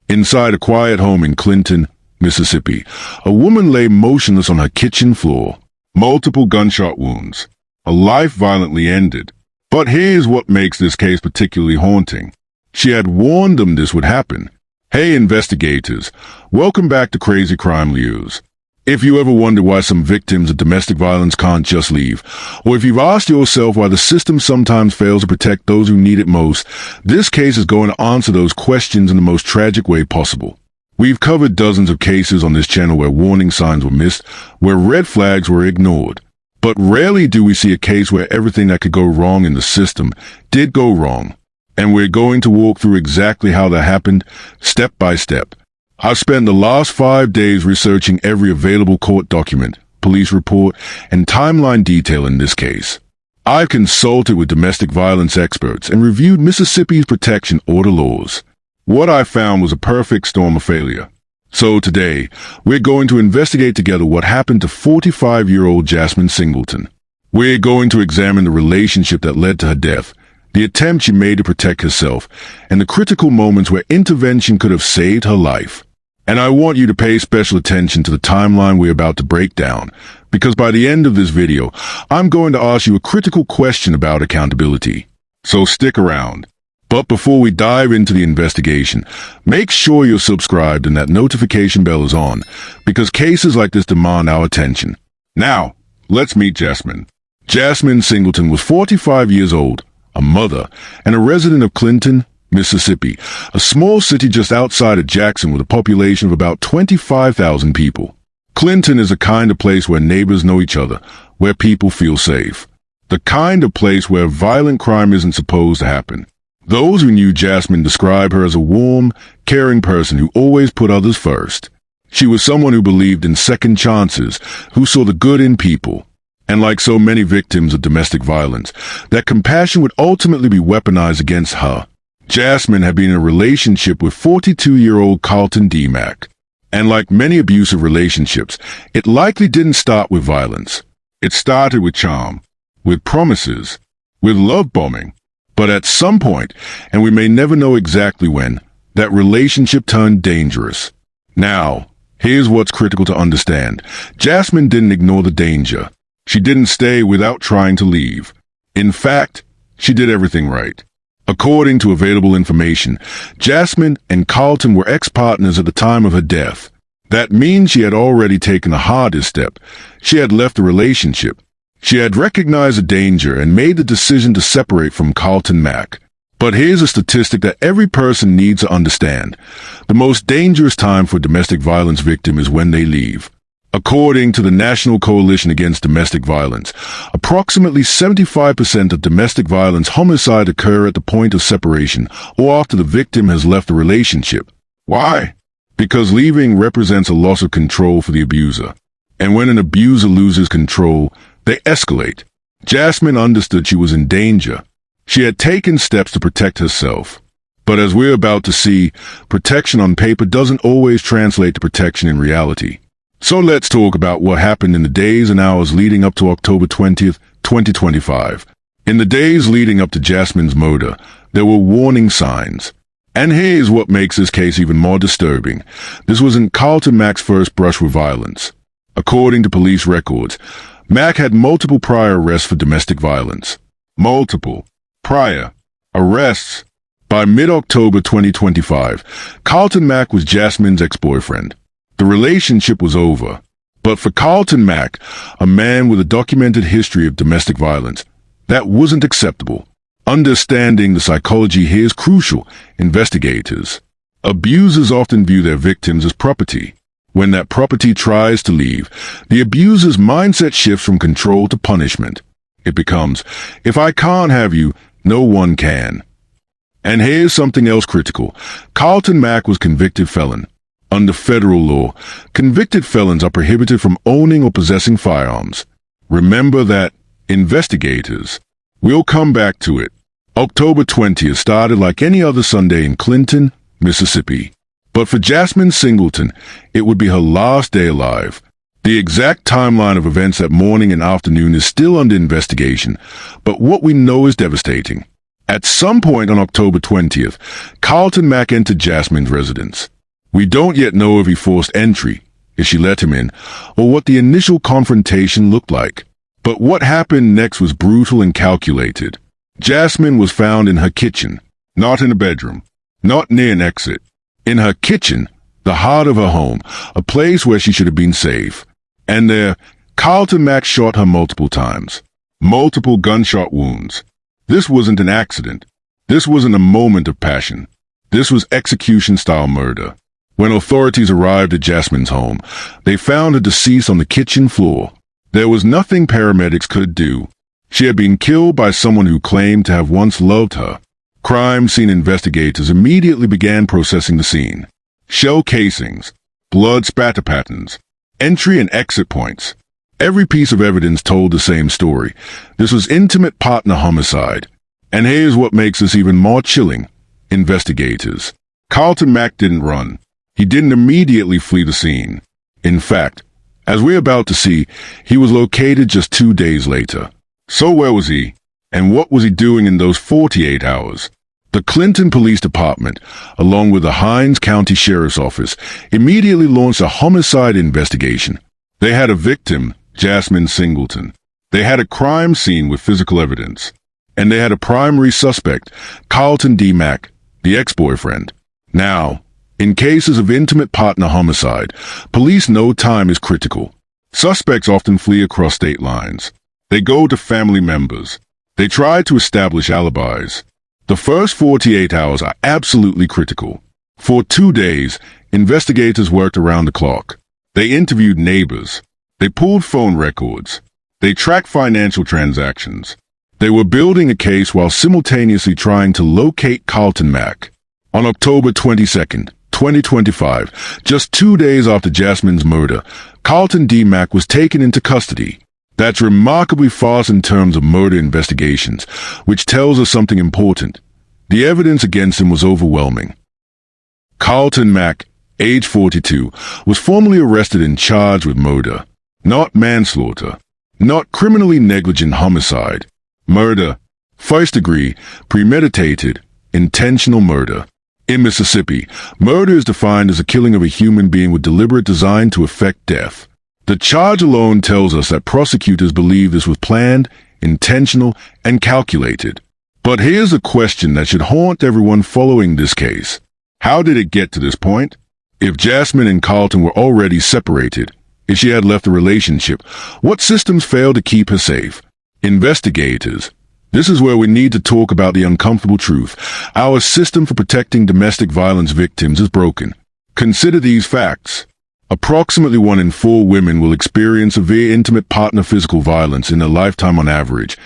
Inside a quiet home in Clinton, Mississippi, a woman lay motionless on her kitchen floor. Multiple gunshot wounds. A life violently ended. But here's what makes this case particularly haunting. She had warned them this would happen. Hey investigators, welcome back to Crazy Crime News. If you ever wonder why some victims of domestic violence can't just leave, or if you've asked yourself why the system sometimes fails to protect those who need it most, this case is going to answer those questions in the most tragic way possible. We've covered dozens of cases on this channel where warning signs were missed, where red flags were ignored. But rarely do we see a case where everything that could go wrong in the system did go wrong. And we're going to walk through exactly how that happened, step by step. I've spent the last 5 days researching every available court document, police report, and timeline detail in this case. I've consulted with domestic violence experts and reviewed Mississippi's protection order laws. What I found was a perfect storm of failure. So today, we're going to investigate together what happened to 45-year-old Jasmine Singleton. We're going to examine the relationship that led to her death, the attempt she made to protect herself, and the critical moments where intervention could have saved her life. And I want you to pay special attention to the timeline we're about to break down, because by the end of this video, I'm going to ask you a critical question about accountability. So stick around. But before we dive into the investigation, make sure you're subscribed and that notification bell is on, because cases like this demand our attention. Now, let's meet Jasmine. Jasmine Singleton was 45 years old, a mother, and a resident of Clinton, Mississippi, a small city just outside of Jackson with a population of about 25,000 people. Clinton is a kind of place where neighbors know each other, where people feel safe. The kind of place where violent crime isn't supposed to happen. Those who knew Jasmine describe her as a warm, caring person who always put others first. She was someone who believed in second chances, who saw the good in people. And like so many victims of domestic violence, that compassion would ultimately be weaponized against her. Jasmine had been in a relationship with 42-year-old Carlton D. Mack. And like many abusive relationships, it likely didn't start with violence. It started with charm, with promises, with love bombing. But at some point, and we may never know exactly when, that relationship turned dangerous. Now, here's what's critical to understand. Jasmine didn't ignore the danger. She didn't stay without trying to leave. In fact, she did everything right. According to available information, Jasmine and Carlton were ex-partners at the time of her death. That means she had already taken the hardest step. She had left the relationship. She had recognized the danger and made the decision to separate from Carlton Mack. But here's a statistic that every person needs to understand. The most dangerous time for a domestic violence victim is when they leave. According to the National Coalition Against Domestic Violence, approximately 75% of domestic violence homicide occur at the point of separation or after the victim has left the relationship. Why? Because leaving represents a loss of control for the abuser. And when an abuser loses control, they escalate. Jasmine understood she was in danger. She had taken steps to protect herself. But as we're about to see, protection on paper doesn't always translate to protection in reality. So let's talk about what happened in the days and hours leading up to October 20th, 2025. In the days leading up to Jasmine's murder, there were warning signs. And here's what makes this case even more disturbing. This wasn't Carlton Mack's first brush with violence. According to police records, Mack had multiple prior arrests for domestic violence. Multiple prior arrests. By mid-October 2025, Carlton Mack was Jasmine's ex-boyfriend. The relationship was over. But for Carlton Mack, a man with a documented history of domestic violence, that wasn't acceptable. Understanding the psychology here is crucial, investigators. Abusers often view their victims as property. When that property tries to leave, the abuser's mindset shifts from control to punishment. It becomes, if I can't have you, no one can. And here's something else critical. Carlton Mack was convicted felon. Under federal law, convicted felons are prohibited from owning or possessing firearms. Remember that, investigators. We'll come back to it. October 20th started like any other Sunday in Clinton, Mississippi. But for Jasmine Singleton, it would be her last day alive. The exact timeline of events that morning and afternoon is still under investigation, but what we know is devastating. At some point on October 20th, Carlton Mack entered Jasmine's residence. We don't yet know if he forced entry, if she let him in, or what the initial confrontation looked like. But what happened next was brutal and calculated. Jasmine was found in her kitchen, not in a bedroom, not near an exit. In her kitchen, the heart of her home, a place where she should have been safe. And there, Carlton Mack shot her multiple times. Multiple gunshot wounds. This wasn't an accident. This wasn't a moment of passion. This was execution-style murder. When authorities arrived at Jasmine's home, they found her deceased on the kitchen floor. There was nothing paramedics could do. She had been killed by someone who claimed to have once loved her. Crime scene investigators immediately began processing the scene. Shell casings, blood spatter patterns, entry and exit points. Every piece of evidence told the same story. This was intimate partner homicide. And here's what makes this even more chilling. Investigators. Carlton Mack didn't run. He didn't immediately flee the scene. In fact, as we're about to see, he was located just 2 days later. So where was he? And what was he doing in those 48 hours? The Clinton Police Department, along with the Hinds County Sheriff's Office, immediately launched a homicide investigation. They had a victim, Jasmine Singleton. They had a crime scene with physical evidence. And they had a primary suspect, Carlton D. Mack, the ex-boyfriend. Now, in cases of intimate partner homicide, police know time is critical. Suspects often flee across state lines. They go to family members. They try to establish alibis. The first 48 hours are absolutely critical. For 2 days, investigators worked around the clock. They interviewed neighbors. They pulled phone records. They tracked financial transactions. They were building a case while simultaneously trying to locate Carlton Mack. On October 22nd, 2025, just 2 days after Jasmine's murder, Carlton D. Mack was taken into custody. That's remarkably fast in terms of murder investigations, which tells us something important. The evidence against him was overwhelming. Carlton Mack, age 42, was formally arrested and charged with murder, not manslaughter, not criminally negligent homicide. Murder, first degree, premeditated, intentional murder. In Mississippi, murder is defined as a killing of a human being with deliberate design to effect death. The charge alone tells us that prosecutors believe this was planned, intentional, and calculated. But here's a question that should haunt everyone following this case. How did it get to this point? If Jasmine and Carlton were already separated, if she had left the relationship, what systems failed to keep her safe? Investigators. This is where we need to talk about the uncomfortable truth. Our system for protecting domestic violence victims is broken. Consider these facts. Approximately 1 in 4 women will experience severe intimate partner physical violence in their lifetime on average.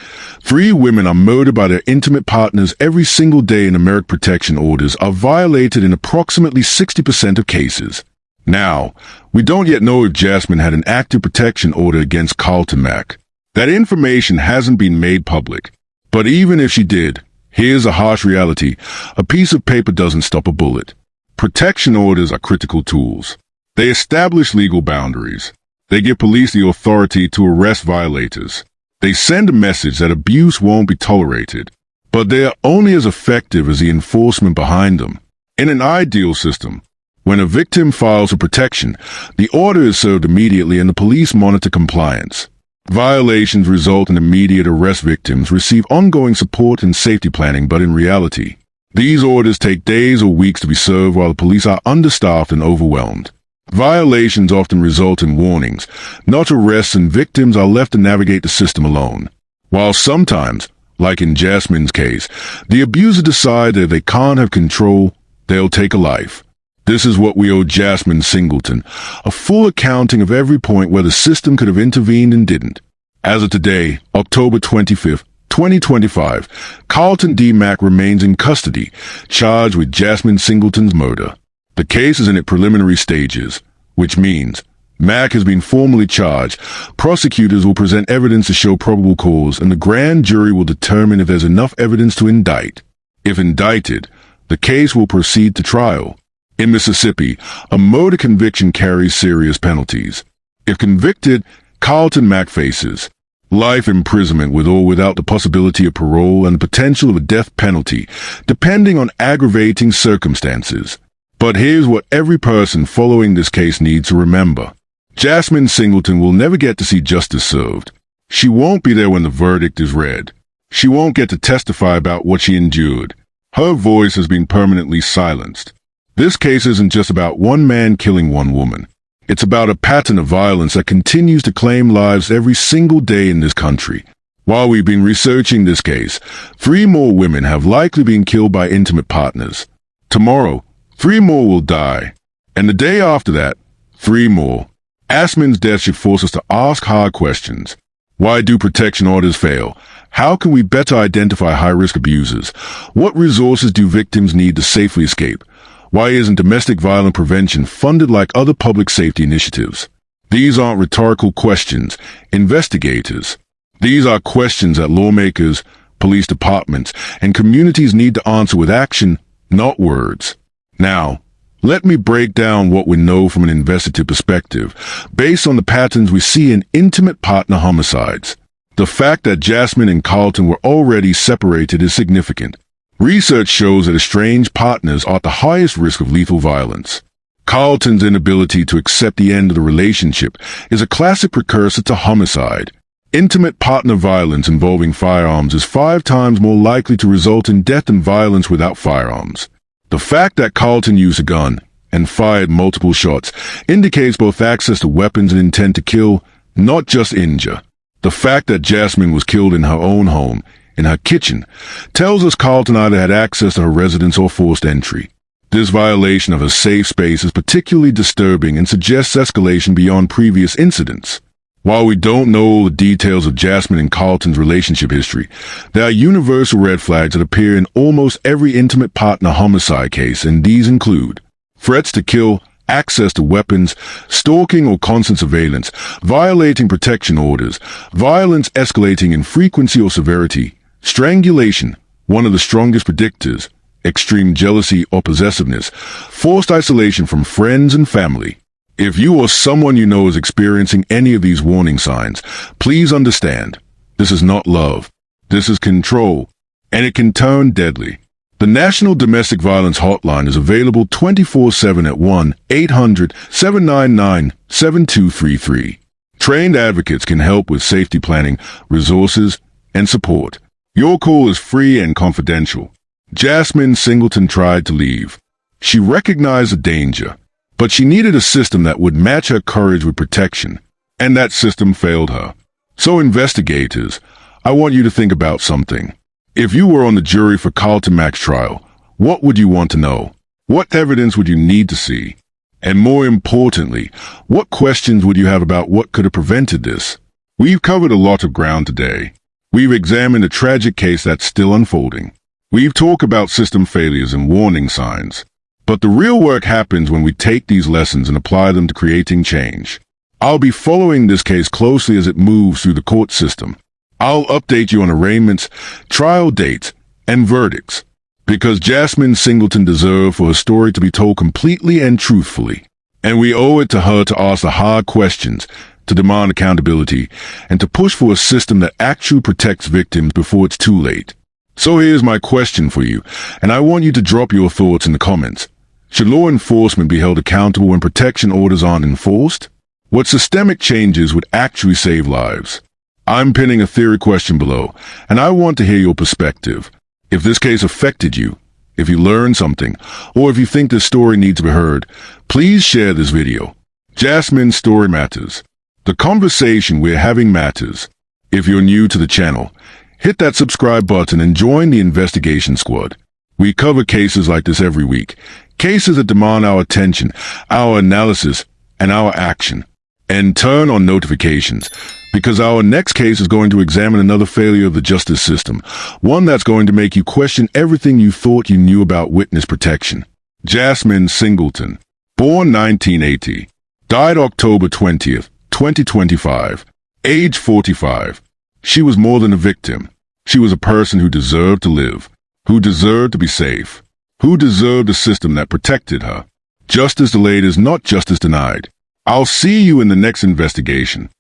3 women are murdered by their intimate partners every single day, and American protection orders are violated in approximately 60% of cases. Now, we don't yet know if Jasmine had an active protection order against Carlton Mack. That information hasn't been made public. But even if she did, here's a harsh reality. A piece of paper doesn't stop a bullet. Protection orders are critical tools. They establish legal boundaries. They give police the authority to arrest violators. They send a message that abuse won't be tolerated. But they are only as effective as the enforcement behind them. In an ideal system, when a victim files for protection, the order is served immediately and the police monitor compliance. Violations result in immediate arrest. Victims receive ongoing support and safety planning, but in reality, these orders take days or weeks to be served while the police are understaffed and overwhelmed. Violations often result in warnings, not arrests, and victims are left to navigate the system alone. While sometimes, like in Jasmine's case, the abuser decides that they can't have control, they'll take a life. This is what we owe Jasmine Singleton, a full accounting of every point where the system could have intervened and didn't. As of today, October 25th, 2025, Carlton D. Mack remains in custody, charged with Jasmine Singleton's murder. The case is in its preliminary stages, which means Mack has been formally charged. Prosecutors will present evidence to show probable cause, and the grand jury will determine if there's enough evidence to indict. If indicted, the case will proceed to trial. In Mississippi, a murder conviction carries serious penalties. If convicted, Carlton Mack faces life imprisonment with or without the possibility of parole and the potential of a death penalty, depending on aggravating circumstances. But here's what every person following this case needs to remember. Jasmine Singleton will never get to see justice served. She won't be there when the verdict is read. She won't get to testify about what she endured. Her voice has been permanently silenced. This case isn't just about one man killing one woman. It's about a pattern of violence that continues to claim lives every single day in this country. While we've been researching this case, 3 more women have likely been killed by intimate partners. Tomorrow, 3 more will die. And the day after that, 3 more. Jasmine's death should force us to ask hard questions. Why do protection orders fail? How can we better identify high-risk abusers? What resources do victims need to safely escape? Why isn't domestic violence prevention funded like other public safety initiatives? These aren't rhetorical questions, investigators. These are questions that lawmakers, police departments, and communities need to answer with action, not words. Now, let me break down what we know from an investigative perspective, based on the patterns we see in intimate partner homicides. The fact that Jasmine and Carlton were already separated is significant. Research shows that estranged partners are at the highest risk of lethal violence. Carlton's inability to accept the end of the relationship is a classic precursor to homicide. Intimate partner violence involving firearms is 5 times more likely to result in death than violence without firearms. The fact that Carlton used a gun and fired multiple shots indicates both access to weapons and intent to kill, not just injure. The fact that Jasmine was killed in her own home, in her kitchen, tells us Carlton either had access to her residence or forced entry. This violation of a safe space is particularly disturbing and suggests escalation beyond previous incidents. While we don't know all the details of Jasmine and Carlton's relationship history, there are universal red flags that appear in almost every intimate partner homicide case, and these include threats to kill, access to weapons, stalking or constant surveillance, violating protection orders, violence escalating in frequency or severity, strangulation, one of the strongest predictors, extreme jealousy or possessiveness, forced isolation from friends and family. If you or someone you know is experiencing any of these warning signs, please understand, this is not love. This is control, and it can turn deadly. The National Domestic Violence Hotline is available 24/7 at 1-800-799-7233. Trained advocates can help with safety planning, resources, and support. Your call is free and confidential. Jasmine Singleton tried to leave. She recognized the danger, but she needed a system that would match her courage with protection, and that system failed her. So investigators, I want you to think about something. If you were on the jury for Carlton Mack's trial, what would you want to know? What evidence would you need to see? And more importantly, what questions would you have about what could have prevented this? We've covered a lot of ground today. We've examined a tragic case that's still unfolding. We've talked about system failures and warning signs. But the real work happens when we take these lessons and apply them to creating change. I'll be following this case closely as it moves through the court system. I'll update you on arraignments, trial dates, and verdicts, because Jasmine Singleton deserved for her story to be told completely and truthfully. And we owe it to her to ask the hard questions, to demand accountability, and to push for a system that actually protects victims before it's too late. So here's my question for you, and I want you to drop your thoughts in the comments. Should law enforcement be held accountable when protection orders aren't enforced? What systemic changes would actually save lives? I'm pinning a theory question below, and I want to hear your perspective. If this case affected you, if you learned something, or if you think this story needs to be heard, please share this video. Jasmine's story matters. The conversation we're having matters. If you're new to the channel, hit that subscribe button and join the investigation squad. We cover cases like this every week, cases that demand our attention, our analysis, and our action. And turn on notifications, because our next case is going to examine another failure of the justice system, one that's going to make you question everything you thought you knew about witness protection. Jasmine Singleton, born 1980, died October 20th, 2025, age 45. She was more than a victim. She was a person who deserved to live, who deserved to be safe, who deserved a system that protected her. Justice delayed is not justice denied. I'll see you in the next investigation.